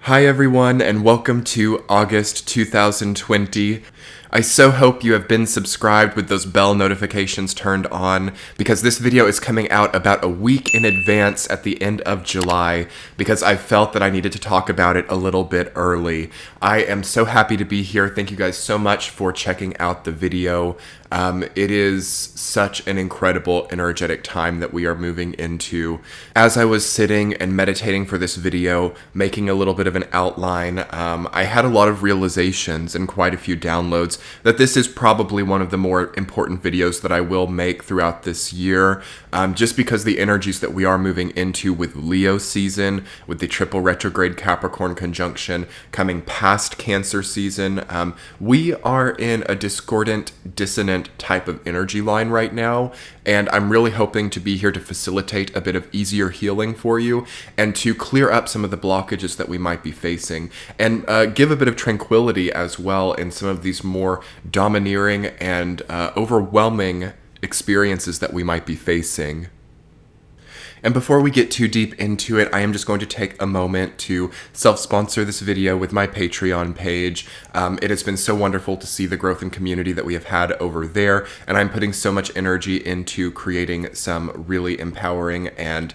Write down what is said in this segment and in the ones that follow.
Hi everyone, and welcome to August 2020. I so hope you have been subscribed with those bell notifications turned on, because this video is coming out about a week in advance at the end of July, because I felt that I needed to talk about it a little bit early. I am so happy to be here. Thank you guys so much for checking out the video. It is such an incredible, energetic time that we are moving into. As I was sitting and meditating for this video, making a little bit of an outline, I had a lot of realizations and quite a few downloads that this is probably one of the more important videos that I will make throughout this year, just because the energies that we are moving into with Leo season, with the triple retrograde Capricorn conjunction coming past Cancer season, we are in a discordant, dissonant type of energy line right now, and I'm really hoping to be here to facilitate a bit of easier healing for you and to clear up some of the blockages that we might be facing, and give a bit of tranquility as well in some of these more domineering and overwhelming experiences that we might be facing. And before we get too deep into it, I am just going to take a moment to self-sponsor this video with my Patreon page. It has been so wonderful to see the growth and community that we have had over there, and I'm putting so much energy into creating some really empowering and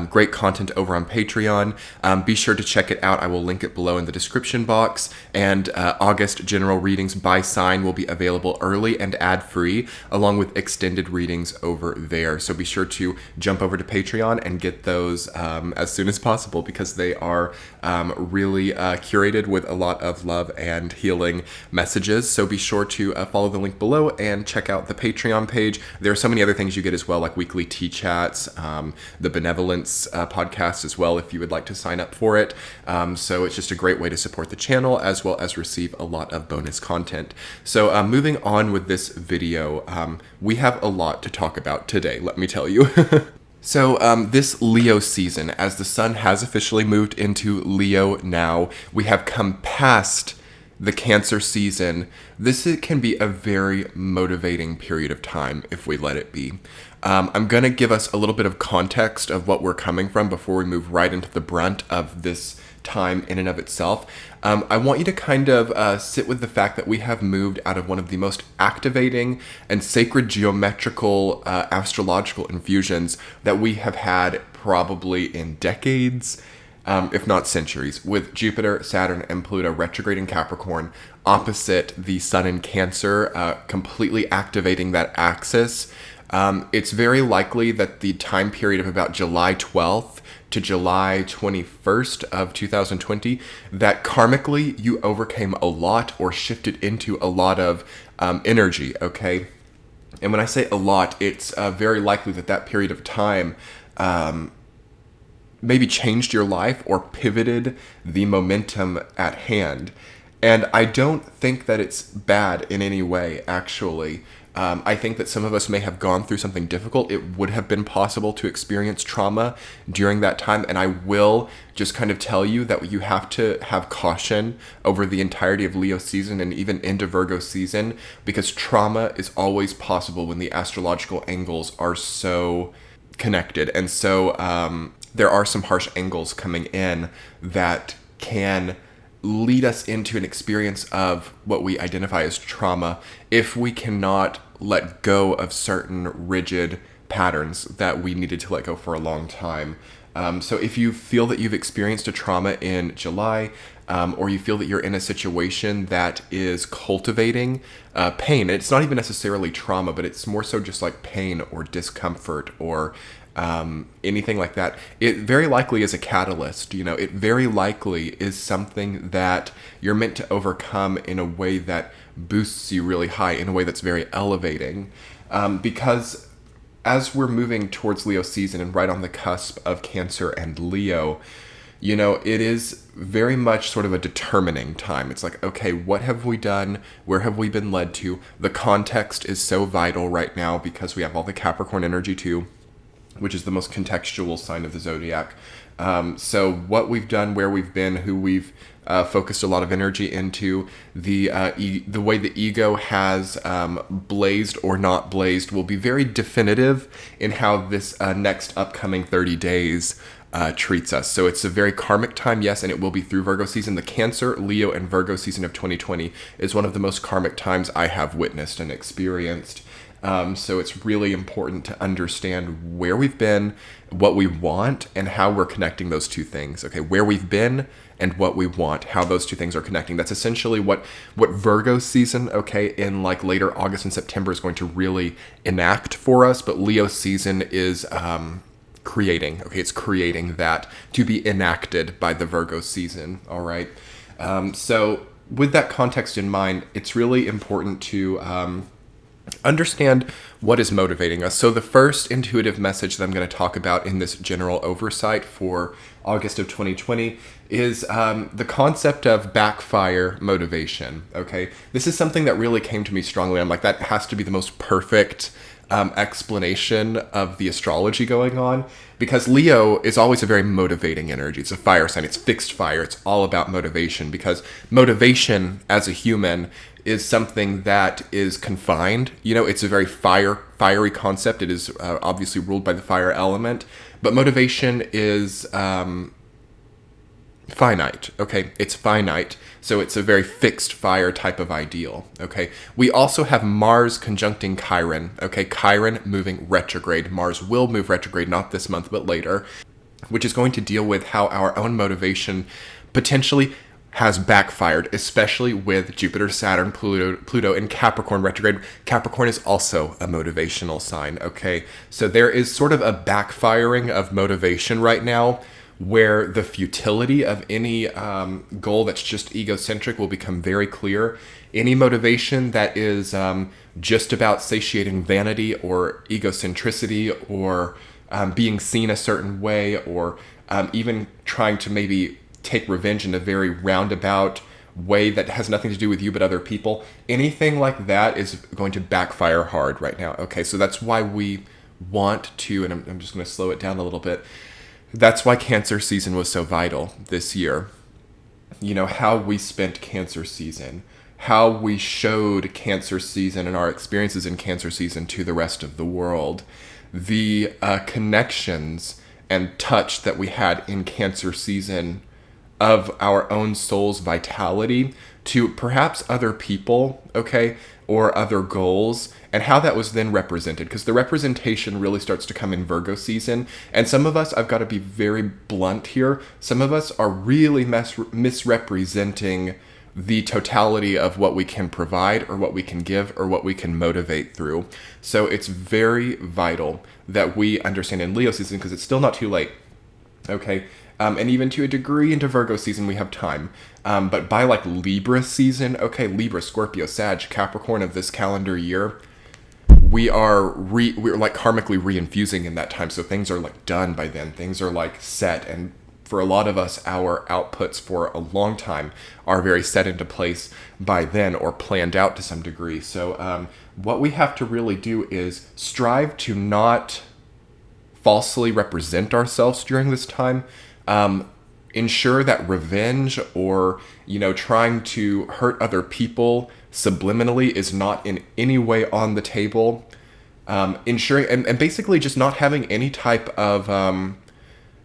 great content over on Patreon. Be sure to check it out. I will link it below in the description box, and August general readings by sign will be available early and ad-free, along with extended readings over there. So be sure to jump over to Patreon and get those as soon as possible, because they are really curated with a lot of love and healing messages. So be sure to follow the link below and check out the Patreon page. There are so many other things you get as well, like weekly tea chats, the benevolence podcast as well, if you would like to sign up for it. So it's just a great way to support the channel, as well as receive a lot of bonus content. So moving on with this video, we have a lot to talk about today, let me tell you. So this Leo season, as the sun has officially moved into Leo now, we have come past the Cancer season. This can be a very motivating period of time if we let it be. I'm going to give us a little bit of context of what we're coming from before we move right into the brunt of this time in and of itself. I want you to kind of sit with the fact that we have moved out of one of the most activating and sacred geometrical astrological infusions that we have had probably in decades, if not centuries, with Jupiter, Saturn, and Pluto retrograde in Capricorn opposite the Sun in Cancer, completely activating that axis. It's very likely that the time period of about July 12th to July 21st of 2020, that karmically you overcame a lot or shifted into a lot of energy, okay? And when I say a lot, it's very likely that that period of time maybe changed your life or pivoted the momentum at hand. And I don't think that it's bad in any way, actually. I think that some of us may have gone through something difficult. It would have been possible to experience trauma during that time, and I will just kind of tell you that you have to have caution over the entirety of Leo season and even into Virgo season, because trauma is always possible when the astrological angles are so connected. And so there are some harsh angles coming in that can lead us into an experience of what we identify as trauma if we cannot let go of certain rigid patterns that we needed to let go for a long time. So if you feel that you've experienced a trauma in July, or you feel that you're in a situation that is cultivating pain, it's not even necessarily trauma, but it's more so just like pain or discomfort or anything like that, it very likely is a catalyst. It very likely is something that you're meant to overcome in a way that boosts you really high, in a way that's very elevating. Because as we're moving towards Leo season and right on the cusp of Cancer and Leo, it is very much sort of a determining time. It's like, okay, what have we done? Where have we been led to? The context is so vital right now because we have all the Capricorn energy too, which is the most contextual sign of the zodiac. So what we've done, where we've been, who we've focused a lot of energy into, the way the ego has blazed or not blazed will be very definitive in how this next upcoming 30 days treats us. So it's a very karmic time, yes, and it will be through Virgo season. The Cancer, Leo, and Virgo season of 2020 is one of the most karmic times I have witnessed and experienced. So it's really important to understand where we've been, what we want, and how we're connecting those two things. Okay, where we've been and what we want, how those two things are connecting. That's essentially what Virgo season, okay, in like later August and September is going to really enact for us. But Leo season is creating, okay, it's creating that to be enacted by the Virgo season, all right? So with that context in mind, it's really important to understand what is motivating us. So the first intuitive message that I'm going to talk about in this general oversight for August of 2020 is the concept of backfire motivation, okay? This is something that really came to me strongly. I'm like, that has to be the most perfect explanation of the astrology going on, because Leo is always a very motivating energy. It's a fire sign. It's fixed fire. It's all about motivation, because motivation as a human is something that is confined. You know, it's a very fiery concept. It is obviously ruled by the fire element, but motivation is finite, okay? It's finite, so it's a very fixed fire type of ideal, okay? We also have Mars conjuncting Chiron, okay? Chiron moving retrograde. Mars will move retrograde, not this month, but later, which is going to deal with how our own motivation potentially has backfired, especially with Jupiter, Saturn, Pluto in Capricorn retrograde. Capricorn is also a motivational sign, okay? So there is sort of a backfiring of motivation right now, where the futility of any goal that's just egocentric will become very clear. Any motivation that is just about satiating vanity or egocentricity, or being seen a certain way, or even trying to maybe take revenge in a very roundabout way that has nothing to do with you but other people, anything like that is going to backfire hard right now. Okay, so that's why we want to, and I'm just going to slow it down a little bit, that's why Cancer season was so vital this year. You know, how we spent Cancer season, how we showed Cancer season and our experiences in Cancer season to the rest of the world, the connections and touch that we had in Cancer season of our own soul's vitality to perhaps other people, okay, or other goals, and how that was then represented, because the representation really starts to come in Virgo season. And some of us, I've got to be very blunt here, some of us are really misrepresenting the totality of what we can provide, or what we can give, or what we can motivate through. So it's very vital that we understand in Leo season, because it's still not too late, okay? And even to a degree into Virgo season, we have time. But by like Libra season, okay, Libra, Scorpio, Sag, Capricorn of this calendar year, we're like karmically reinfusing in that time. So things are like done by then. Things are like set. And for a lot of us, our outputs for a long time are very set into place by then, or planned out to some degree. So what we have to really do is strive to not falsely represent ourselves during this time. Ensure that revenge, or, you know, trying to hurt other people subliminally is not in any way on the table. Ensuring and basically just not having any type of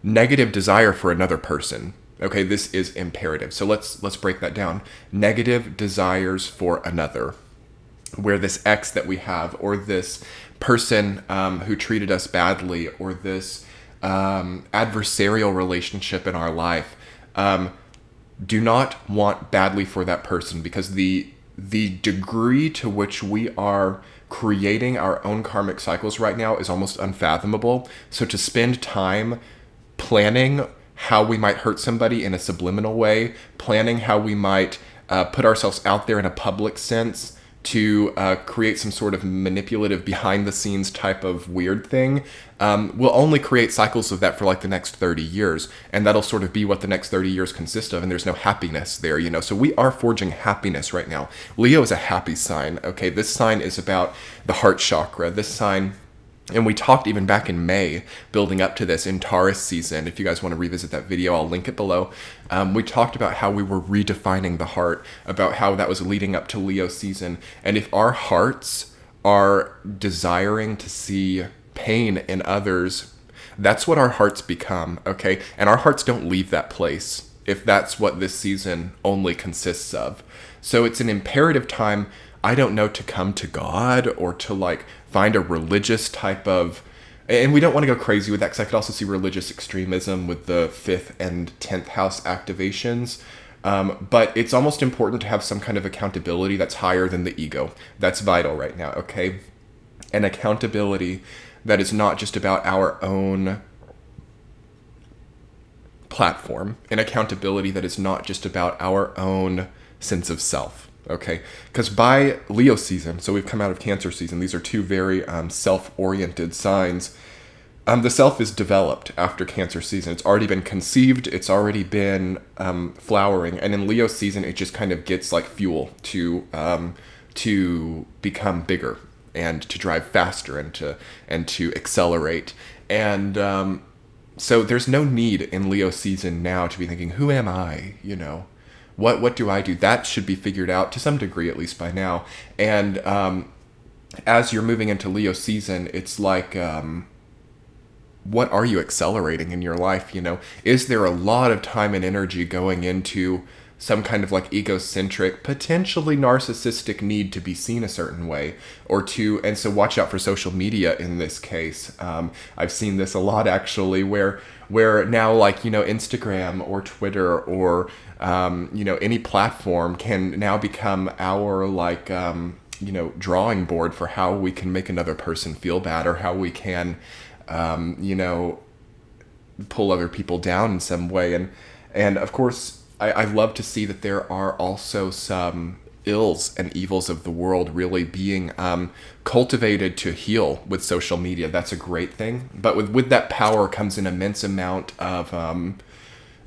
negative desire for another person. Okay, this is imperative. So let's break that down. Negative desires for another, where this ex that we have, or this person who treated us badly, or this adversarial relationship in our life, do not want badly for that person, because the degree to which we are creating our own karmic cycles right now is almost unfathomable. So to spend time planning how we might hurt somebody in a subliminal way, planning how we might put ourselves out there in a public sense to create some sort of manipulative behind-the-scenes type of weird thing, will only create cycles of that for like the next 30 years. And that'll sort of be what the next 30 years consist of, and there's no happiness there, you know? So we are forging happiness right now. Leo is a happy sign, okay? This sign is about the heart chakra. This sign... And we talked even back in May, building up to this in Taurus season. If you guys want to revisit that video, I'll link it below. We talked about how we were redefining the heart, about how that was leading up to Leo season. And if our hearts are desiring to see pain in others, That's what our hearts become, okay? And our hearts don't leave that place if that's what this season only consists of. So it's an imperative time, I don't know, to come to God or to like find a religious type of, and we don't want to go crazy with that because I could also see religious extremism with the 5th and 10th house activations. But it's almost important to have some kind of accountability that's higher than the ego. That's vital right now, okay? An accountability that is not just about our own platform. An accountability that is not just about our own sense of self, okay? Because by Leo season, so we've come out of Cancer season, these are two very self-oriented signs. The self is developed after Cancer season. It's already been conceived. It's already been flowering. And in Leo season, it just kind of gets like fuel to become bigger and to drive faster and to accelerate. And so there's no need in Leo season now to be thinking, who am I? You know, what do I do? That should be figured out to some degree, at least by now. And as you're moving into Leo season, it's like, what are you accelerating in your life? You know, is there a lot of time and energy going into some kind of like egocentric, potentially narcissistic need to be seen a certain way and so watch out for social media in this case. I've seen this a lot actually where now like, you know, Instagram or Twitter or, you know, any platform can now become our like, you know, drawing board for how we can make another person feel bad or how we can, you know, pull other people down in some way. And of course, I love to see that there are also some ills and evils of the world really being cultivated to heal with social media. That's a great thing. But with that power comes an immense amount of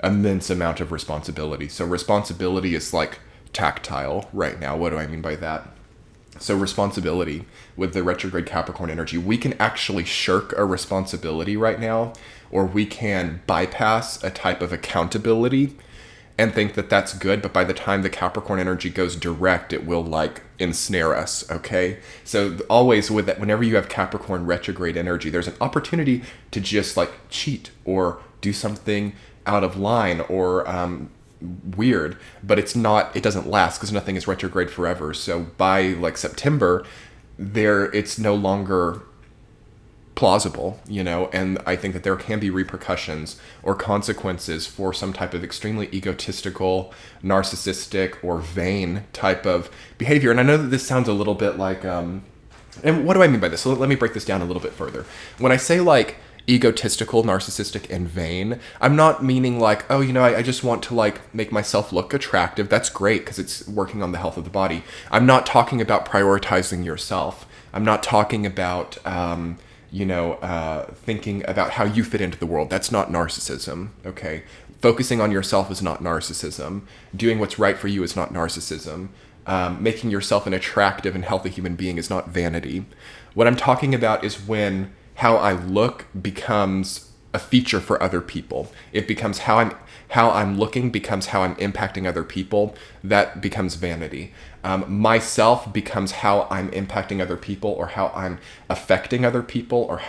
responsibility. So responsibility is like tactile right now. What do I mean by that? So responsibility with the retrograde Capricorn energy, we can actually shirk a responsibility right now, or we can bypass a type of accountability and think that that's good, but by the time the Capricorn energy goes direct, it will like ensnare us, okay? So always with that, whenever you have Capricorn retrograde energy, there's an opportunity to just like cheat or do something out of line or weird, but it doesn't last because nothing is retrograde forever. So by like September, it's no longer plausible, you know, and I think that there can be repercussions or consequences for some type of extremely egotistical, narcissistic, or vain type of behavior. And I know that this sounds a little bit like, and what do I mean by this? So let me break this down a little bit further. When I say like egotistical, narcissistic, and vain, I'm not meaning like, oh, you know, I just want to like make myself look attractive. That's great because it's working on the health of the body. I'm not talking about prioritizing yourself. I'm not talking about, thinking about how you fit into the world. That's not narcissism, okay? Focusing on yourself is not narcissism. Doing what's right for you is not narcissism. Making yourself an attractive and healthy human being is not vanity. What I'm talking about is when how I look becomes a feature for other people. It becomes how I'm looking becomes how I'm impacting other people. That becomes vanity. Myself becomes how I'm impacting other people or how I'm affecting other people or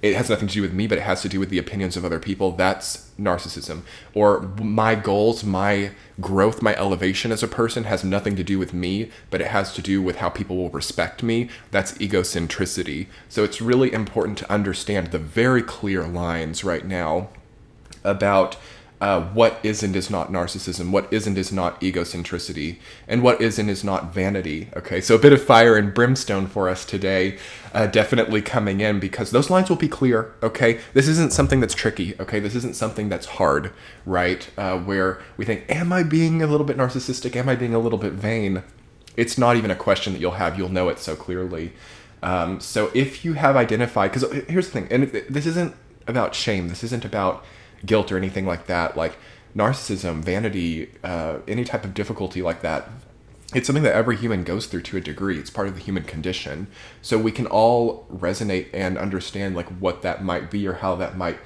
it has nothing to do with me, but it has to do with the opinions of other people. That's narcissism. Or my goals, my growth, my elevation as a person has nothing to do with me, but it has to do with how people will respect me. That's egocentricity. So it's really important to understand the very clear lines right now about what is and is not narcissism, what is and is not egocentricity, and what is and is not vanity. Okay, so a bit of fire and brimstone for us today, definitely coming in, because those lines will be clear, okay? This isn't something that's tricky, okay? This isn't something that's hard, right? Where we think, am I being a little bit narcissistic? Am I being a little bit vain? It's not even a question that you'll have. You'll know it so clearly. So if you have identified, because here's the thing, and this isn't about shame. This isn't about guilt or anything like that. Like narcissism, vanity, any type of difficulty like that, it's something that every human goes through to a degree. It's part of the human condition. So we can all resonate and understand like what that might be or how that might,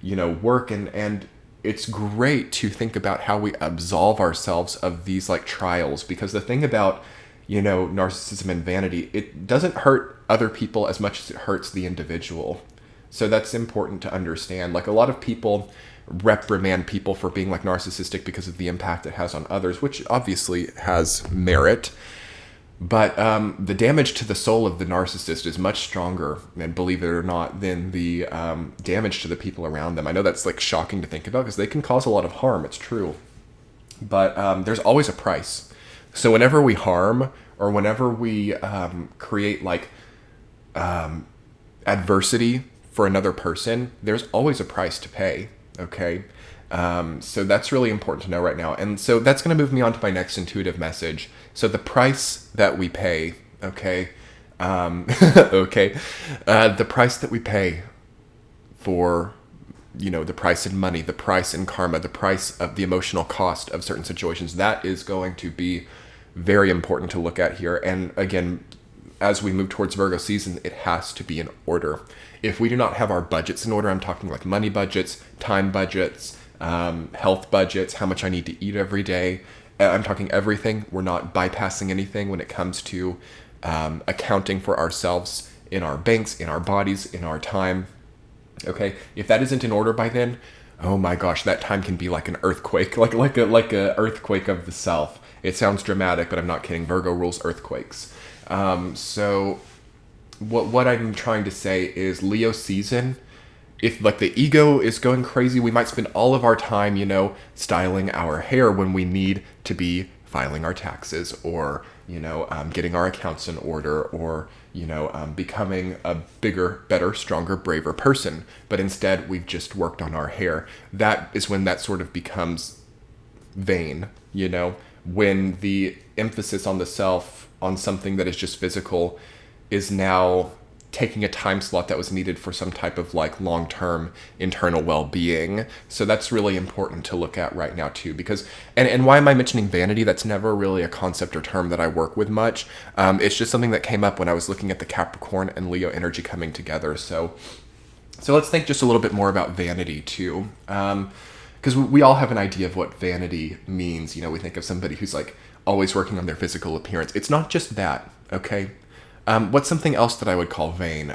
work. And it's great to think about how we absolve ourselves of these like trials, because the thing about, narcissism and vanity, it doesn't hurt other people as much as it hurts the individual. So that's important to understand. Like, a lot of people reprimand people for being like narcissistic because of the impact it has on others, which obviously has merit. But the damage to the soul of the narcissist is much stronger, and believe it or not, than the damage to the people around them. I know that's like shocking to think about because they can cause a lot of harm. It's true. But there's always a price. So whenever we harm or whenever we create like adversity for another person, there's always a price to pay. Okay. So that's really important to know right now. And so that's going to move me on to my next intuitive message. So the price that we pay, okay. Okay. The price that we pay for, the price in money, the price in karma, the price of the emotional cost of certain situations, that is going to be very important to look at here. And again, as we move towards Virgo season, it has to be in order. If we do not have our budgets in order, I'm talking like money budgets, time budgets, health budgets, how much I need to eat every day. I'm talking everything. We're not bypassing anything when it comes to accounting for ourselves in our banks, in our bodies, in our time. Okay, if that isn't in order by then, oh my gosh, that time can be like an earthquake, like a earthquake of the self. It sounds dramatic, but I'm not kidding. Virgo rules earthquakes. So what I'm trying to say is Leo season, if like the ego is going crazy, we might spend all of our time, styling our hair when we need to be filing our taxes or, getting our accounts in order or, becoming a bigger, better, stronger, braver person. But instead, we've just worked on our hair. That is when that sort of becomes vain, when the emphasis on the self, on something that is just physical, is now taking a time slot that was needed for some type of like long-term internal well-being. So that's really important to look at right now too, because, and why am I mentioning vanity? That's never really a concept or term that I work with much. It's just something that came up when I was looking at the Capricorn and Leo energy coming together. So let's think just a little bit more about vanity too. Because we all have an idea of what vanity means. We think of somebody who's like always working on their physical appearance. It's not just that, okay? What's something else that I would call vain?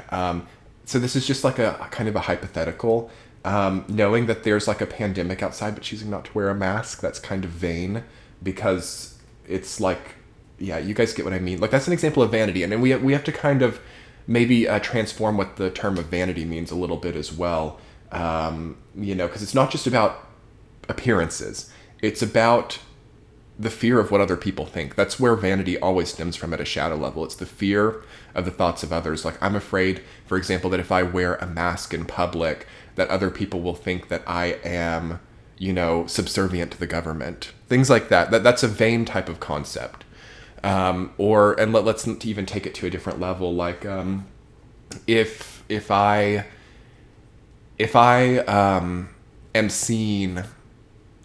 So this is just like a kind of a hypothetical. Knowing that there's like a pandemic outside, but choosing not to wear a mask, that's kind of vain because it's like, yeah, you guys get what I mean. Like, that's an example of vanity. And then we have to kind of maybe transform what the term of vanity means a little bit as well. Because it's not just about appearances. It's about the fear of what other people think. That's where vanity always stems from at a shadow level. It's the fear of the thoughts of others. Like, I'm afraid, for example, that if I wear a mask in public, that other people will think that I am, subservient to the government. Things like that. That's a vain type of concept. Let's even take it to a different level. Like, if I am seen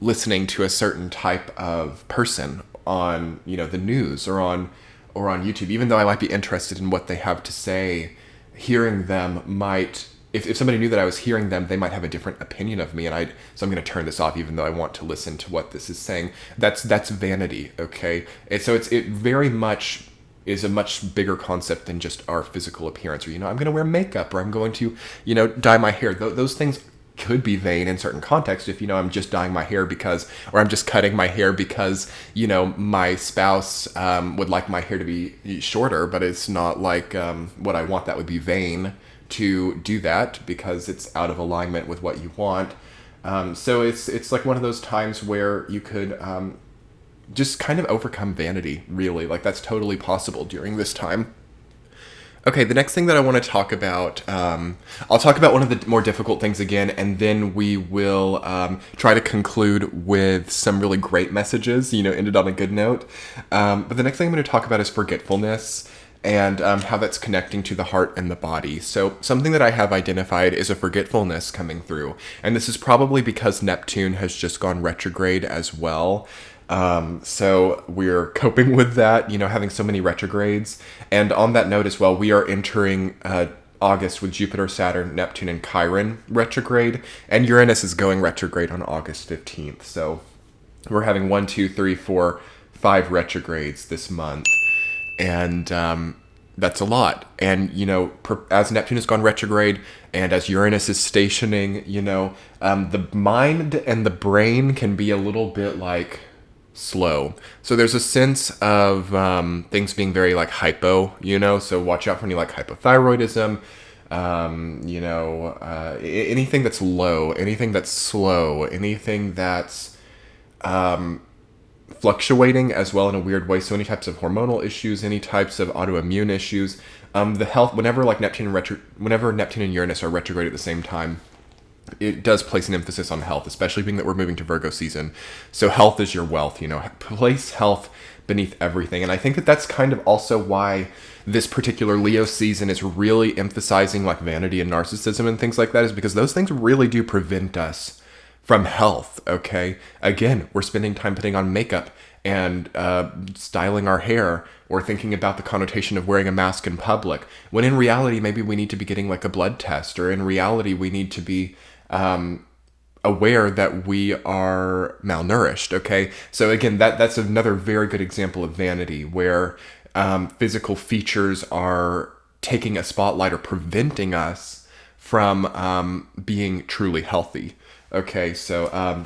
listening to a certain type of person on, the news or on YouTube, even though I might be interested in what they have to say, hearing them might, if somebody knew that I was hearing them, they might have a different opinion of me, so I'm going to turn this off even though I want to listen to what this is saying. That's vanity, okay? And so it very much is a much bigger concept than just our physical appearance, or, I'm going to wear makeup, or I'm going to, dye my hair. Those things could be vain in certain contexts if, I'm just dyeing my hair or I'm just cutting my hair because, my spouse would like my hair to be shorter, but it's not like what I want. That would be vain to do that because it's out of alignment with what you want. So it's like one of those times where you could just kind of overcome vanity, really. Like, that's totally possible during this time. Okay, the next thing that I want to talk about, I'll talk about one of the more difficult things again, and then we will try to conclude with some really great messages, ended on a good note. But the next thing I'm going to talk about is forgetfulness and how that's connecting to the heart and the body. So something that I have identified is a forgetfulness coming through, and this is probably because Neptune has just gone retrograde as well. So we're coping with that, having so many retrogrades. And on that note as well, we are entering August with Jupiter, Saturn, Neptune, and Chiron retrograde. And Uranus is going retrograde on August 15th. So we're having 1, 2, 3, 4, 5 retrogrades this month. And that's a lot. And, as Neptune has gone retrograde and as Uranus is stationing, the mind and the brain can be a little bit like slow. So there's a sense of things being very like hypo, so watch out for any like hypothyroidism, anything that's low, anything that's slow, anything that's fluctuating as well in a weird way. So any types of hormonal issues, any types of autoimmune issues, the health, whenever Neptune and Uranus are retrograde at the same time, it does place an emphasis on health, especially being that we're moving to Virgo season. So health is your wealth, place health beneath everything. And I think that that's kind of also why this particular Leo season is really emphasizing like vanity and narcissism and things like that, is because those things really do prevent us from health, okay? Again, we're spending time putting on makeup and styling our hair, or thinking about the connotation of wearing a mask in public, when in reality, maybe we need to be getting like a blood test, or in reality, we need to be aware that we are malnourished, okay? So again, that's another very good example of vanity, where physical features are taking a spotlight or preventing us from being truly healthy. Okay, so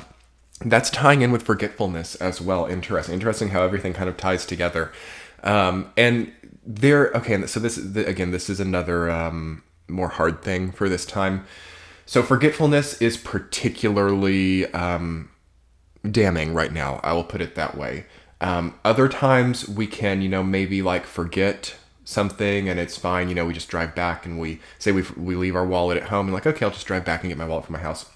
that's tying in with forgetfulness as well. Interesting how everything kind of ties together. And so this is another more hard thing for this time. So forgetfulness is particularly damning right now. I will put it that way. Other times we can, maybe like forget something and it's fine. We just drive back and we say we leave our wallet at home and like, okay, I'll just drive back and get my wallet from my house.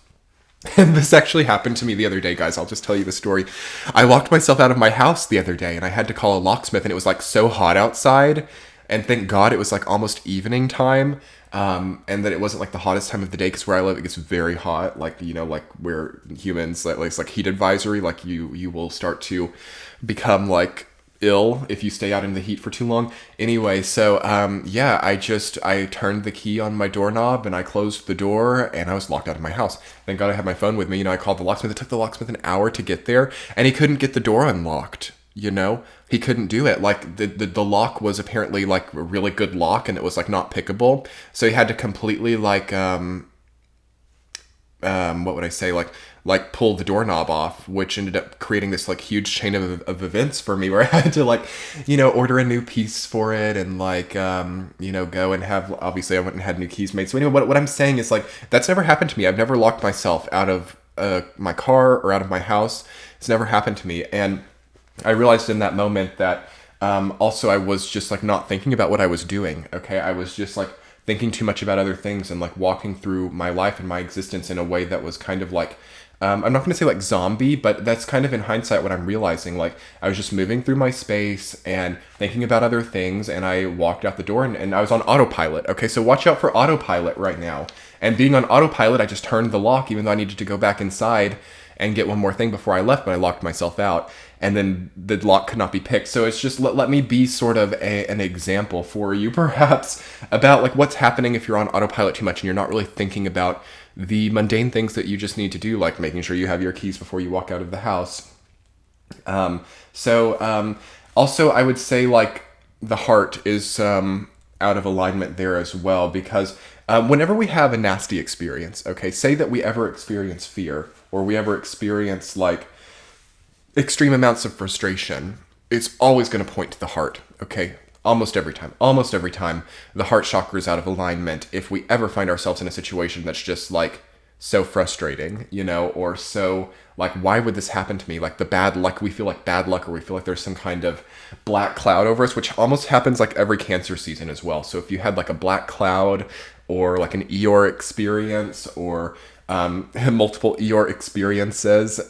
And this actually happened to me the other day, guys. I'll just tell you the story. I locked myself out of my house the other day and I had to call a locksmith, and it was like so hot outside. And thank God it was like almost evening time. And that it wasn't like the hottest time of the day, because where I live, it gets very hot. Like, like we're humans, like it's like heat advisory. Like you will start to become like ill if you stay out in the heat for too long. Anyway, so I turned the key on my doorknob and I closed the door and I was locked out of my house. Thank God I had my phone with me. I called the locksmith. It took the locksmith an hour to get there and he couldn't get the door unlocked. He couldn't do it. Like the lock was apparently like a really good lock and it was like not pickable. So he had to completely like what would I say, like pull the doorknob off, which ended up creating this like huge chain of events for me, where I had to like, order a new piece for it and like, go and have, obviously I went and had new keys made. So anyway, what I'm saying is like, that's never happened to me. I've never locked myself out of my car or out of my house. It's never happened to me. And I realized in that moment that also I was just like not thinking about what I was doing. Okay. I was just like thinking too much about other things and like walking through my life and my existence in a way that was kind of like, I'm not going to say like zombie, but that's kind of in hindsight what I'm realizing. Like I was just moving through my space and thinking about other things, and I walked out the door and I was on autopilot. Okay, so watch out for autopilot right now. And being on autopilot, I just turned the lock even though I needed to go back inside and get one more thing before I left, but I locked myself out. And then the lock could not be picked. So it's just, let me be sort of an example for you, perhaps, about like what's happening if you're on autopilot too much and you're not really thinking about the mundane things that you just need to do, like making sure you have your keys before you walk out of the house. Also, I would say like the heart is out of alignment there as well, because whenever we have a nasty experience, okay, say that we ever experience fear, or we ever experience like extreme amounts of frustration, it's always going to point to the heart, okay? Almost every time, the heart chakra is out of alignment if we ever find ourselves in a situation that's just like so frustrating, or so like, why would this happen to me? Like the bad luck, we feel like bad luck, or we feel like there's some kind of black cloud over us, which almost happens like every Cancer season as well. So if you had like a black cloud or like an Eeyore experience, or multiple Eeyore experiences,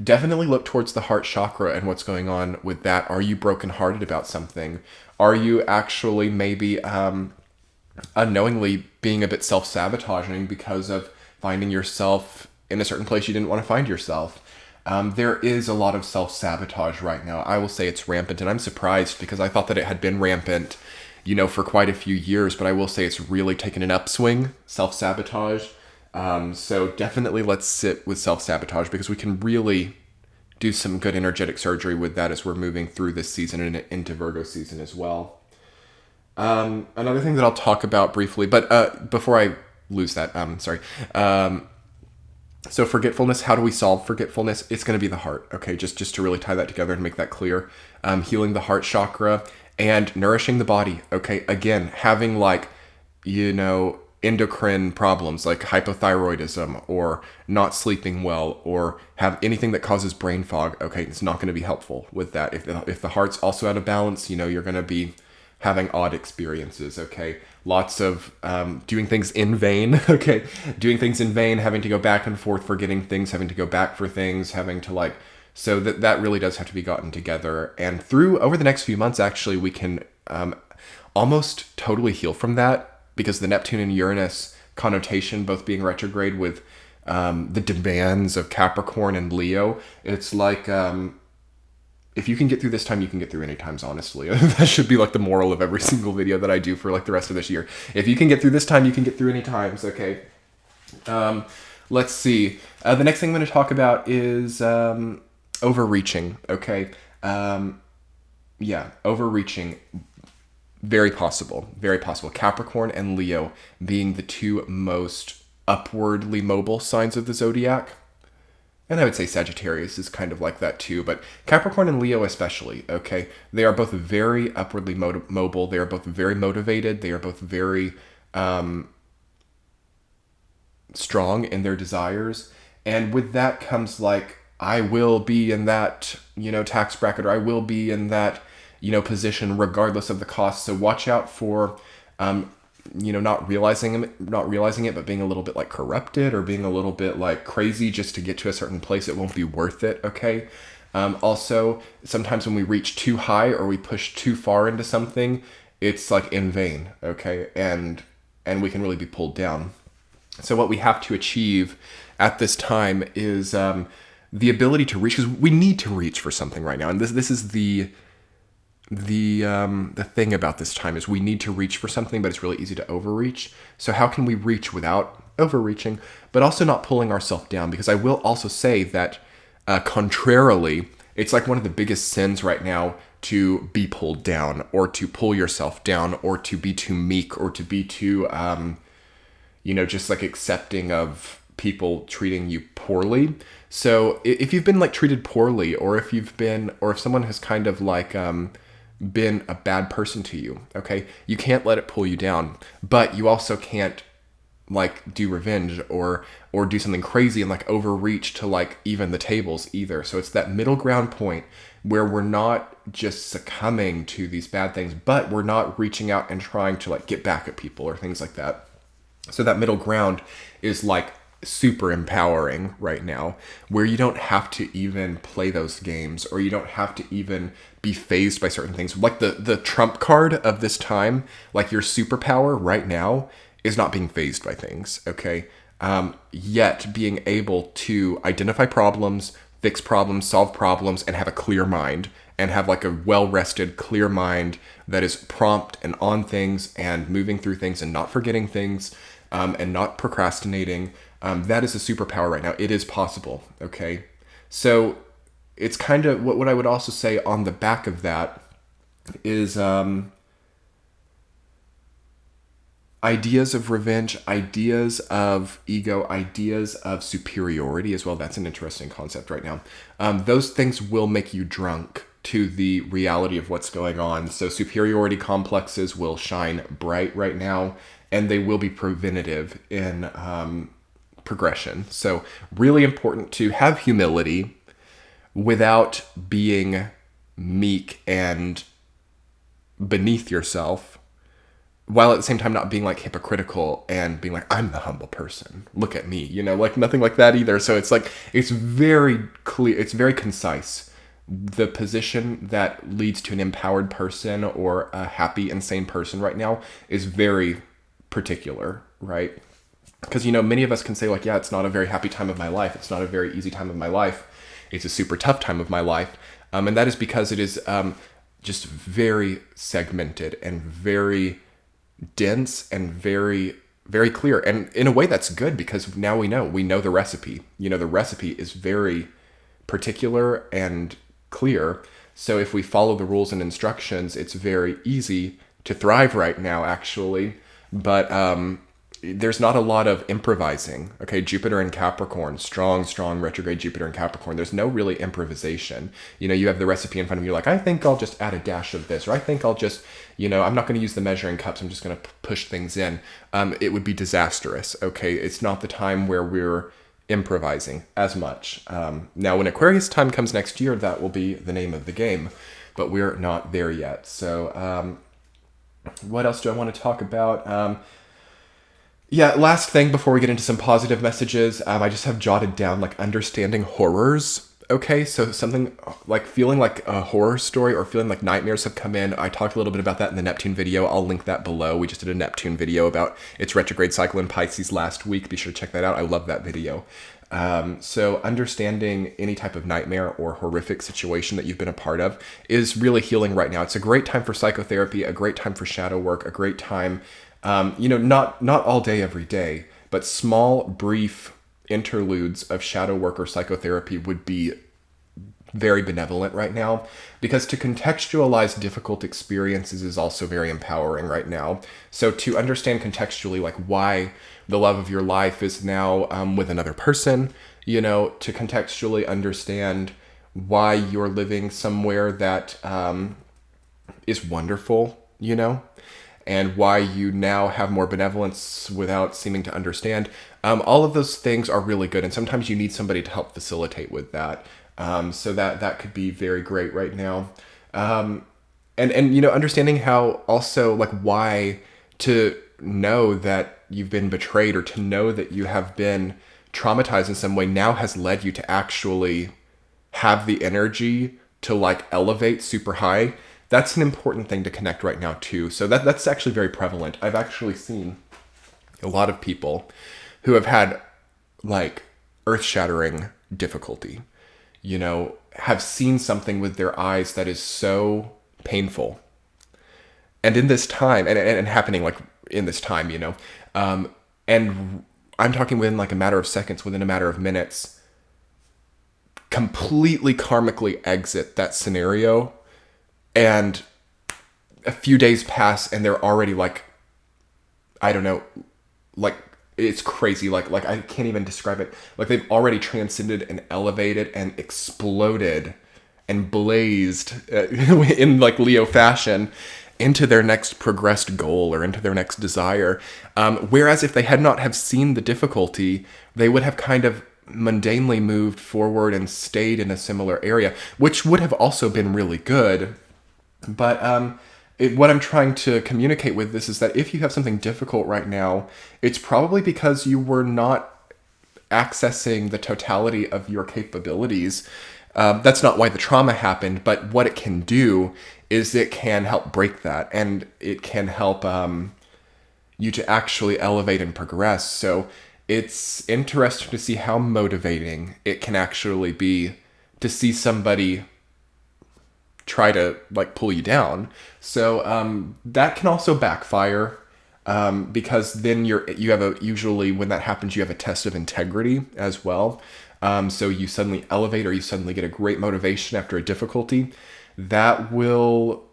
definitely look towards the heart chakra and what's going on with that. Are you brokenhearted about something? Are you actually maybe unknowingly being a bit self-sabotaging because of finding yourself in a certain place you didn't want to find yourself? There is a lot of self-sabotage right now. I will say it's rampant, and I'm surprised because I thought that it had been rampant, for quite a few years, but I will say it's really taken an upswing, self-sabotage. So definitely let's sit with self-sabotage, because we can really do some good energetic surgery with that as we're moving through this season and into Virgo season as well. Another thing that I'll talk about briefly, but before I lose that, sorry. So forgetfulness, how do we solve forgetfulness? It's going to be the heart, okay? Just to really tie that together and make that clear. Healing the heart chakra and nourishing the body, okay? Again, having like, endocrine problems like hypothyroidism or not sleeping well or have anything that causes brain fog, okay? It's not going to be helpful with that. If the heart's also out of balance, you're going to be having odd experiences, okay? Lots of doing things in vain, okay? Doing things in vain, having to go back and forth, forgetting things, having to go back for things, having to so that really does have to be gotten together. And over the next few months, actually, we can almost totally heal from that because the Neptune and Uranus connotation, both being retrograde with the demands of Capricorn and Leo, it's like, if you can get through this time, you can get through any times, honestly. That should be like the moral of every single video that I do for like the rest of this year. If you can get through this time, you can get through any times, okay? Let's see. The next thing I'm going to talk about is overreaching, okay? Overreaching. Very possible. Very possible. Capricorn and Leo being the two most upwardly mobile signs of the zodiac. And I would say Sagittarius is kind of like that too, but Capricorn and Leo especially, okay? They are both very upwardly mobile. They are both very motivated. They are both very strong in their desires. And with that comes like, I will be in that, tax bracket, or I will be in that, position regardless of the cost. So watch out for not realizing it, but being a little bit like corrupted or being a little bit like crazy just to get to a certain place. It won't be worth it, okay? Also, sometimes when we reach too high or we push too far into something, it's like in vain, okay? And we can really be pulled down. So what we have to achieve at this time is the ability to reach, because we need to reach for something right now. And this is the thing about this time is we need to reach for something, but it's really easy to overreach. So how can we reach without overreaching, but also not pulling ourselves down? Because I will also say that contrarily, it's like one of the biggest sins right now to be pulled down or to pull yourself down or to be too meek or to be too, just like accepting of people treating you poorly. So if you've been like treated poorly, or if someone has kind of like, been a bad person to you, okay, you can't let it pull you down, but you also can't like do revenge or do something crazy and like overreach to like even the tables either. So it's that middle ground point where we're not just succumbing to these bad things, but we're not reaching out and trying to like get back at people or things like that. So that middle ground is like super empowering right now, where you don't have to even play those games, or you don't have to even be fazed by certain things. Like the trump card of this time, like your superpower right now is not being fazed by things, okay? Yet being able to identify problems, fix problems, solve problems, and have a clear mind, and have like a well-rested, clear mind that is prompt and on things and moving through things and not forgetting things, and not procrastinating. That is a superpower right now. It is possible, okay? So it's kind of what I would also say on the back of that is ideas of revenge, ideas of ego, ideas of superiority as well. That's an interesting concept right now. Those things will make you drunk to the reality of what's going on. So superiority complexes will shine bright right now, and they will be preventative in progression. So really important to have humility without being meek and beneath yourself, while at the same time not being like hypocritical and being like, I'm the humble person, look at me, like nothing like that either. So it's like, it's very clear, it's very concise. The position that leads to an empowered person or a happy, insane person right now is very particular, right? Because, many of us can say like, yeah, it's not a very happy time of my life. It's not a very easy time of my life. It's a super tough time of my life. And that is because it is just very segmented and very dense and very, very clear. And in a way that's good, because now we know the recipe. The recipe is very particular and clear. So if we follow the rules and instructions, it's very easy thrive right now, actually. But there's not a lot of improvising. Okay, Jupiter in Capricorn, strong retrograde Jupiter in Capricorn. There's no really improvisation. You know, you have the recipe in front of you, like, I think I'll just add a dash of this, or I think I'll just, you know, I'm not going to use the measuring cups, I'm just going to push things in. It would be disastrous. Okay, it's not the time where we're improvising as much. Now, when Aquarius time comes next year, that will be the name of the game, but we're not there yet. So, what else do I want to talk about? Yeah, last thing before we get into some positive messages, I just have jotted down, like, understanding horrors. Okay, so something like feeling like a horror story or feeling like nightmares have come in. I talked a little bit about that in the Neptune video. I'll link that below. We just did a Neptune video about its retrograde cycle in Pisces last week. Be sure to check that out. I love that video. So understanding any type of nightmare or horrific situation that you've been a part of is really healing right now. It's a great time for psychotherapy, a great time for shadow work, a great time, you know, not all day, every day, but small, brief interludes of shadow work or psychotherapy would be very benevolent right now, because to contextualize difficult experiences is also very empowering right now. So to understand contextually, like, why the love of your life is now with another person, you know, to contextually understand why you're living somewhere that is wonderful, you know, and why you now have more benevolence without seeming to understand. All of those things are really good, and sometimes you need somebody to help facilitate with that. So that could be very great right now. And you know, understanding how also, like, why to know that you've been betrayed or to know that you have been traumatized in some way now has led you to actually have the energy to, like, elevate super high. That's an important thing to connect right now too. So that's actually very prevalent. I've actually seen a lot of people who have had, like, earth-shattering difficulty, you know, have seen something with their eyes that is so painful. And in this time, and happening, like, in this time, you know, and I'm talking within, like, a matter of seconds, within a matter of minutes, completely karmically exit that scenario. And a few days pass and they're already, like, I don't know, like, it's crazy. Like I can't even describe it. Like, they've already transcended and elevated and exploded and blazed in, like, Leo fashion into their next progressed goal or into their next desire. Whereas if they had not have seen the difficulty, they would have kind of mundanely moved forward and stayed in a similar area, which would have also been really good. But what I'm trying to communicate with this is that if you have something difficult right now, it's probably because you were not accessing the totality of your capabilities. That's not why the trauma happened, but what it can do is it can help break that, and it can help you to actually elevate and progress. So it's interesting to see how motivating it can actually be to see somebody try to, like, pull you down. So that can also backfire, because then usually when that happens, you have a test of integrity as well. So you suddenly elevate, or you suddenly get a great motivation after a difficulty that will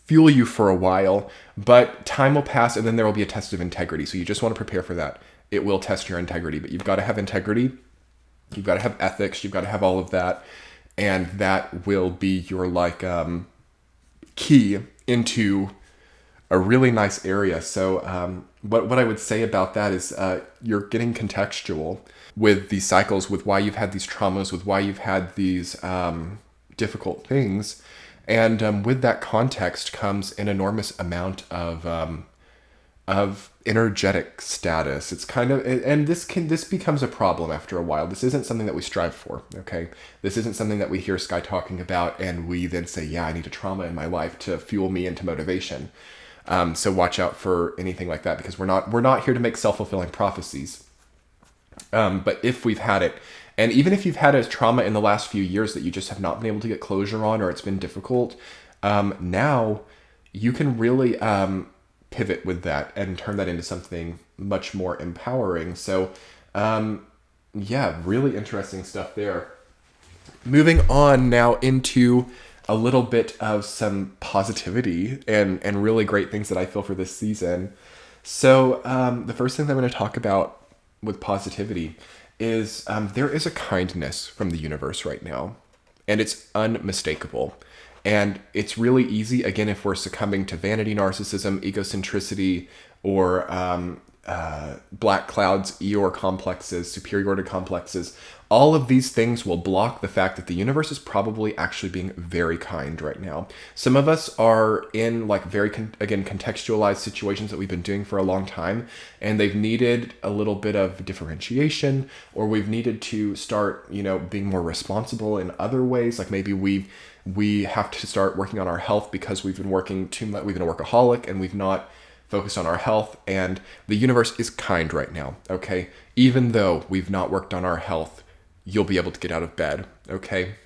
fuel you for a while, but time will pass and then there will be a test of integrity. So you just want to prepare for that. It will test your integrity, but you've got to have integrity. You've got to have ethics. You've got to have all of that. And that will be your, like, key into a really nice area. So what I would say about that is you're getting contextual with these cycles, with why you've had these traumas, with why you've had these difficult things. And with that context comes an enormous amount of energetic status. It's kind of, and this becomes a problem after a while. This isn't something that we strive for, okay? This isn't something that we hear Sky talking about and we then say, yeah, I need a trauma in my life to fuel me into motivation. So watch out for anything like that, because we're not here to make self-fulfilling prophecies. But if we've had it, and even if you've had a trauma in the last few years that you just have not been able to get closure on, or it's been difficult, now you can really pivot with that and turn that into something much more empowering. So yeah, really interesting stuff there. Moving on now into a little bit of some positivity and really great things that I feel for this season. So the first thing that I'm going to talk about with positivity is there is a kindness from the universe right now, and it's unmistakable. And it's really easy, again, if we're succumbing to vanity, narcissism, egocentricity, or black clouds, Eeyore complexes, superiority complexes. All of these things will block the fact that the universe is probably actually being very kind right now. Some of us are in like very, again, contextualized situations that we've been doing for a long time, and they've needed a little bit of differentiation, or we've needed to start, being more responsible in other ways. Like maybe we have to start working on our health because we've been working too much. We've been a workaholic and we've not focused on our health, and the universe is kind right now, okay? Even though we've not worked on our health, you'll be able to get out of bed, okay?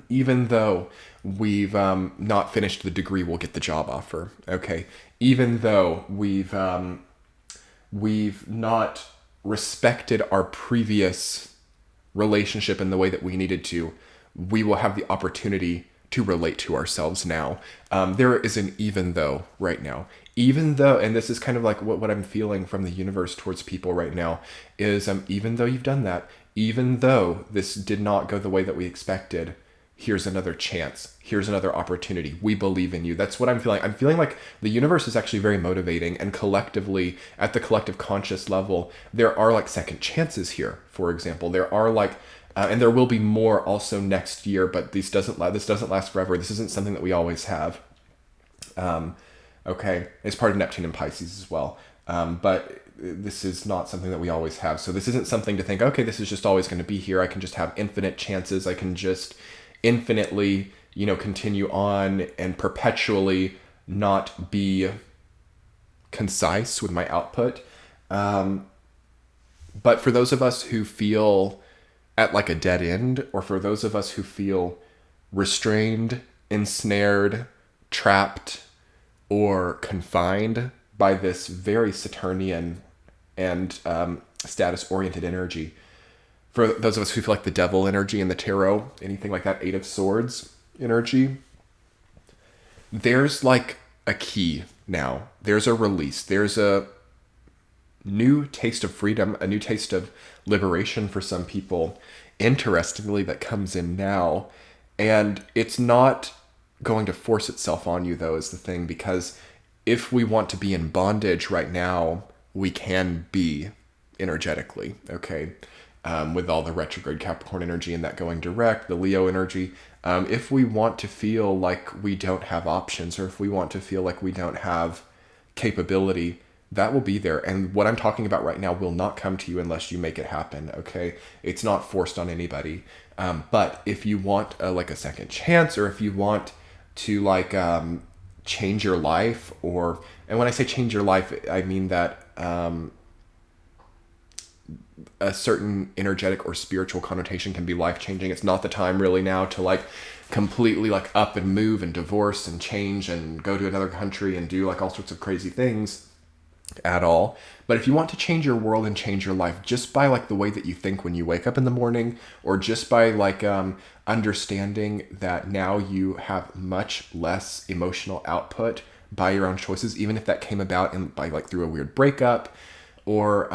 Even though we've not finished the degree, we'll get the job offer, okay? Even though we've not respected our previous relationship in the way that we needed to, we will have the opportunity to relate to ourselves now. There is an even though right now. Even though, and this is kind of like what I'm feeling from the universe towards people right now, is even though you've done that, even though this did not go the way that we expected, here's another chance. Here's another opportunity. We believe in you. That's what I'm feeling. I'm feeling like the universe is actually very motivating, and collectively, at the collective conscious level, there are like second chances here, for example. There are like, and there will be more also next year, but this doesn't last forever. This isn't something that we always have. Okay, it's part of Neptune and Pisces as well. But this is not something that we always have. So this isn't something to think, okay, this is just always going to be here. I can just have infinite chances. I can just infinitely, continue on and perpetually not be concise with my output. But for those of us who feel at like a dead end, or for those of us who feel restrained, ensnared, trapped, or confined by this very Saturnian and status-oriented energy. For those of us who feel like the devil energy in the tarot, anything like that, Eight of Swords energy, there's like a key now. There's a release. There's a new taste of freedom, a new taste of liberation for some people, interestingly, that comes in now. And it's not going to force itself on you, though, is the thing, because if we want to be in bondage right now, we can be energetically, okay? With all the retrograde Capricorn energy and that going direct, the Leo energy. If we want to feel like we don't have options, or if we want to feel like we don't have capability, that will be there. And what I'm talking about right now will not come to you unless you make it happen, okay? It's not forced on anybody. But if you want like a second chance, or if you want to like change your life, and when I say change your life, I mean that a certain energetic or spiritual connotation can be life-changing. It's not the time really now to like completely like up and move and divorce and change and go to another country and do like all sorts of crazy things at all. But if you want to change your world and change your life just by like the way that you think when you wake up in the morning, or just by like understanding that now you have much less emotional output by your own choices, even if that came about by like through a weird breakup, or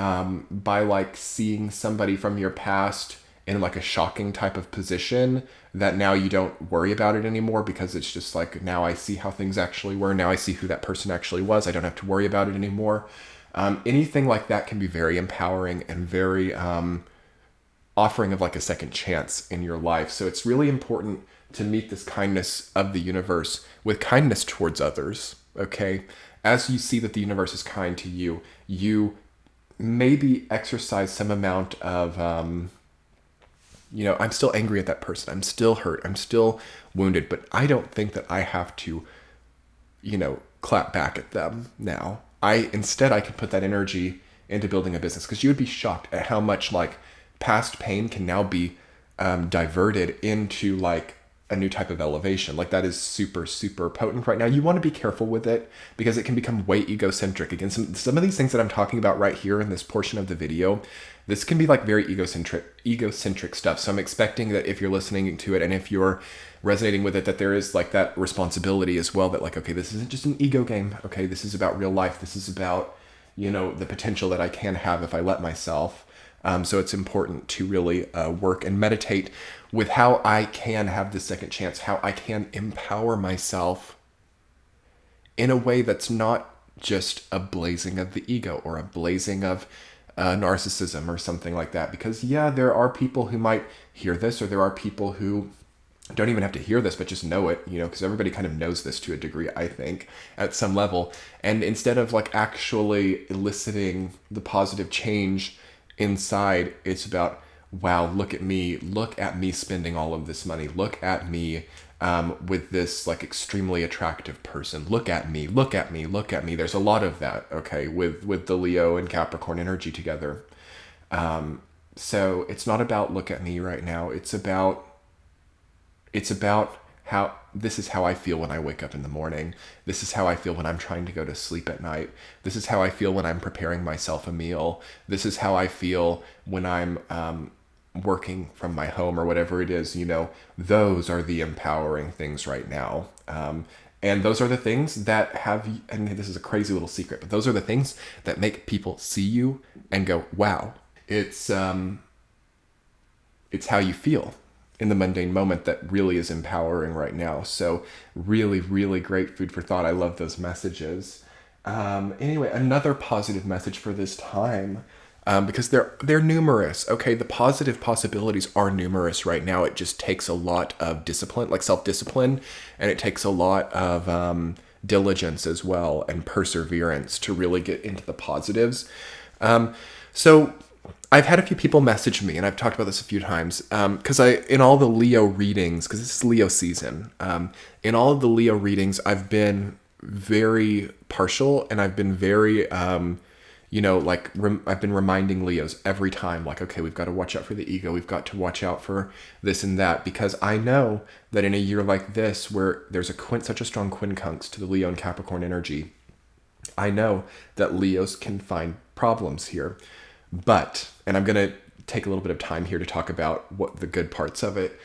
by like seeing somebody from your past in like a shocking type of position that now you don't worry about it anymore, because it's just like, now I see how things actually were. Now I see who that person actually was. I don't have to worry about it anymore. Anything like that can be very empowering and very offering of like a second chance in your life. So it's really important to meet this kindness of the universe with kindness towards others, okay? As you see that the universe is kind to you, you maybe exercise some amount of, I'm still angry at that person. I'm still hurt. I'm still wounded, but I don't think that I have to, clap back at them now. Instead, I could put that energy into building a business, because you would be shocked at how much like past pain can now be diverted into like a new type of elevation. Like that is super, super potent right now. You want to be careful with it because it can become way egocentric. Again, some of these things that I'm talking about right here in this portion of the video, this can be like very egocentric stuff. So I'm expecting that if you're listening to it and if you're resonating with it, that there is like that responsibility as well, that like, okay, this isn't just an ego game. Okay, this is about real life. This is about, you know, the potential that I can have if I let myself. So it's important to really work and meditate with how I can have the second chance, how I can empower myself in a way that's not just a blazing of the ego or a blazing of narcissism or something like that. Because yeah, there are people who might hear this, or there are people who don't even have to hear this, but just know it, you know, because everybody kind of knows this to a degree, I think, at some level. And instead of like actually eliciting the positive change inside, it's about, wow, look at me spending all of this money. Look at me with this like extremely attractive person. Look at me. There's a lot of that, okay, with the Leo and Capricorn energy together. So it's not about look at me right now. It's about how this is how I feel when I wake up in the morning. This is how I feel when I'm trying to go to sleep at night. This is how I feel when I'm preparing myself a meal. This is how I feel when I'm working from my home or whatever it is, you know. Those are the empowering things right now. And those are the things that have, and this is a crazy little secret, but those are the things that make people see you and go, wow. It's how you feel in the mundane moment that really is empowering right now. So really, really great food for thought. I love those messages. Anyway, another positive message for this time, because they're numerous. Okay, the positive possibilities are numerous right now. It just takes a lot of discipline, like self-discipline, and it takes a lot of diligence as well and perseverance to really get into the positives. So I've had a few people message me, and I've talked about this a few times, because in all the Leo readings, because this is Leo season, in all of the Leo readings, I've been very partial, and I've been very, I've been reminding Leos every time, like, okay, we've got to watch out for the ego, we've got to watch out for this and that, because I know that in a year like this, where there's such a strong quincunx to the Leo and Capricorn energy, I know that Leos can find problems here. But, and I'm going to take a little bit of time here to talk about what the good parts of it.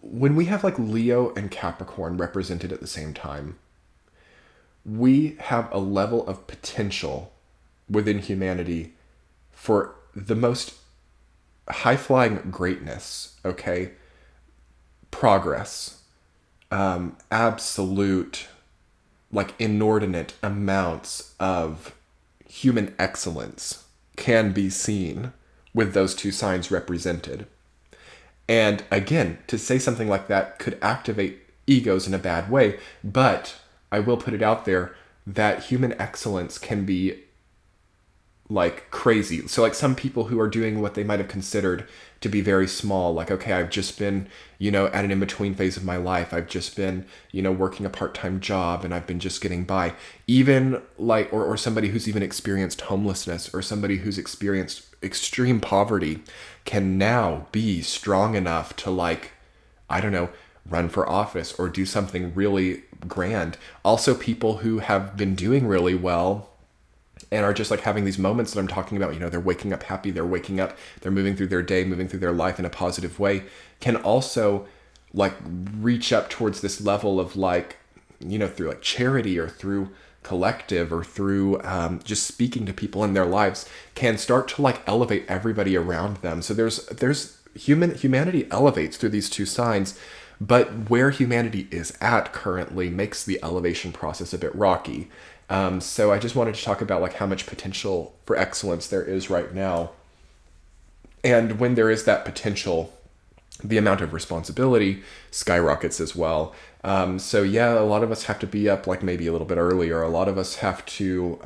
When we have like Leo and Capricorn represented at the same time, we have a level of potential within humanity for the most high-flying greatness, okay? Progress, absolute, like inordinate amounts of human excellence can be seen with those two signs represented. And again, to say something like that could activate egos in a bad way, but I will put it out there that human excellence can be like crazy. So like some people who are doing what they might have considered to be very small, like, okay, I've just been, at an in-between phase of my life. I've just been, working a part-time job and I've been just getting by. Even like, or somebody who's even experienced homelessness or somebody who's experienced extreme poverty can now be strong enough to like, I don't know, run for office or do something really grand. Also people who have been doing really well and are just like having these moments that I'm talking about, they're waking up happy, they're moving through their day, moving through their life in a positive way, can also like reach up towards this level of like, through like charity or through collective or through just speaking to people in their lives, can start to like elevate everybody around them. So there's humanity elevates through these two signs, but where humanity is at currently makes the elevation process a bit rocky. So I just wanted to talk about like how much potential for excellence there is right now. And when there is that potential, the amount of responsibility skyrockets as well. So yeah, a lot of us have to be up like maybe a little bit earlier. A lot of us have to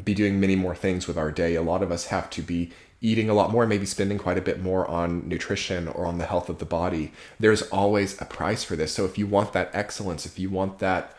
be doing many more things with our day. A lot of us have to be eating a lot more, maybe spending quite a bit more on nutrition or on the health of the body. There's always a price for this. So if you want that excellence, if you want that,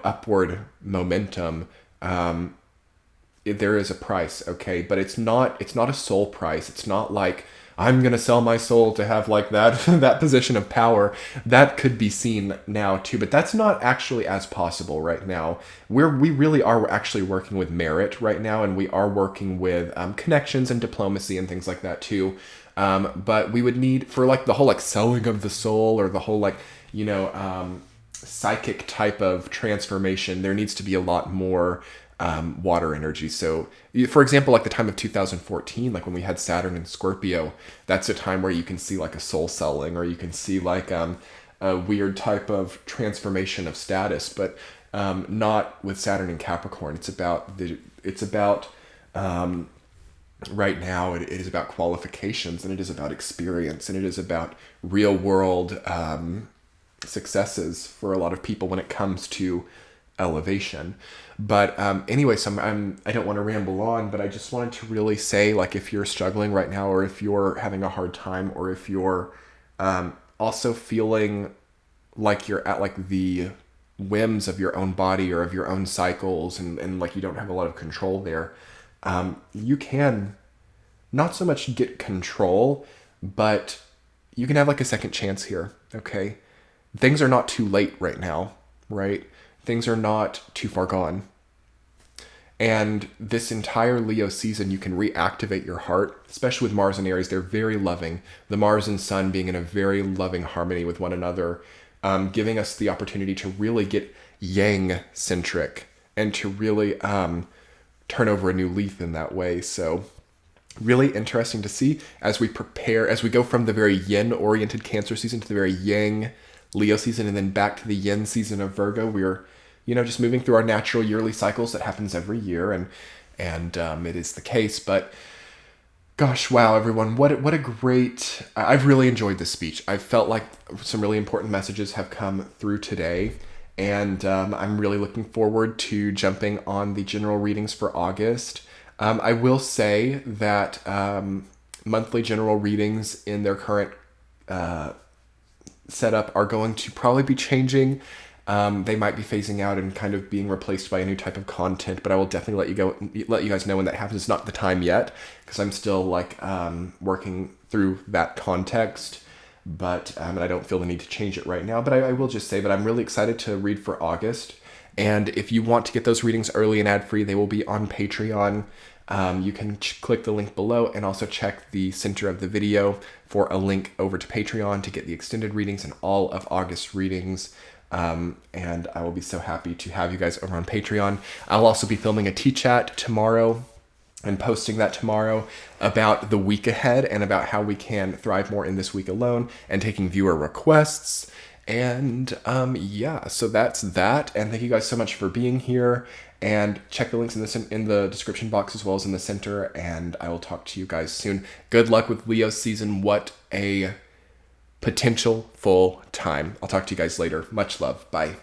upward momentum, there is a price, okay? But it's not a soul price. It's not like, I'm going to sell my soul to have like that, that position of power. That could be seen now too, but that's not actually as possible right now. We really are actually working with merit right now, and we are working with connections and diplomacy and things like that too. But we would need, for like the whole like selling of the soul, or the whole like, psychic type of transformation, there needs to be a lot more water energy. So for example, like the time of 2014, like when we had Saturn in Scorpio, that's a time where you can see like a soul selling, or you can see like a weird type of transformation of status, but not with Saturn in Capricorn. Right now, it is about qualifications, and it is about experience, and it is about real world successes for a lot of people when it comes to elevation. But anyway, so I don't want to ramble on, but I just wanted to really say, like, if you're struggling right now, or if you're having a hard time, or if you're also feeling like you're at like the whims of your own body or of your own cycles, and like you don't have a lot of control there, you can not so much get control, but you can have like a second chance here. Okay, things are not too late right now, right? Things are not too far gone. And this entire Leo season, you can reactivate your heart, especially with Mars and Aries. They're very loving. The Mars and Sun being in a very loving harmony with one another, giving us the opportunity to really get yang-centric and to really turn over a new leaf in that way. So really interesting to see as we prepare, as we go from the very yin-oriented Cancer season to the very yang Leo season, and then back to the yin season of Virgo. We're just moving through our natural yearly cycles that happens every year, and it is the case. But gosh, wow, everyone, what a great, I've really enjoyed this speech. I felt like some really important messages have come through today, and I'm really looking forward to jumping on the general readings for August. I will say that monthly general readings in their current setup are going to probably be changing. They might be phasing out and kind of being replaced by a new type of content, but I will definitely let you guys know when that happens. It's not the time yet, because I'm still like working through that context, but and I don't feel the need to change it right now. But I will just say that I'm really excited to read for August, and if you want to get those readings early and ad-free, they will be on Patreon. You can click the link below, and also check the center of the video for a link over to Patreon to get the extended readings and all of August readings. And I will be so happy to have you guys over on Patreon. I'll also be filming a T-chat tomorrow and posting that tomorrow about the week ahead and about how we can thrive more in this week alone, and taking viewer requests. And yeah, so that's that. And thank you guys so much for being here. And check the links in the description box as well as in the center. And I will talk to you guys soon. Good luck with Leo season. What a potential full time. I'll talk to you guys later. Much love. Bye.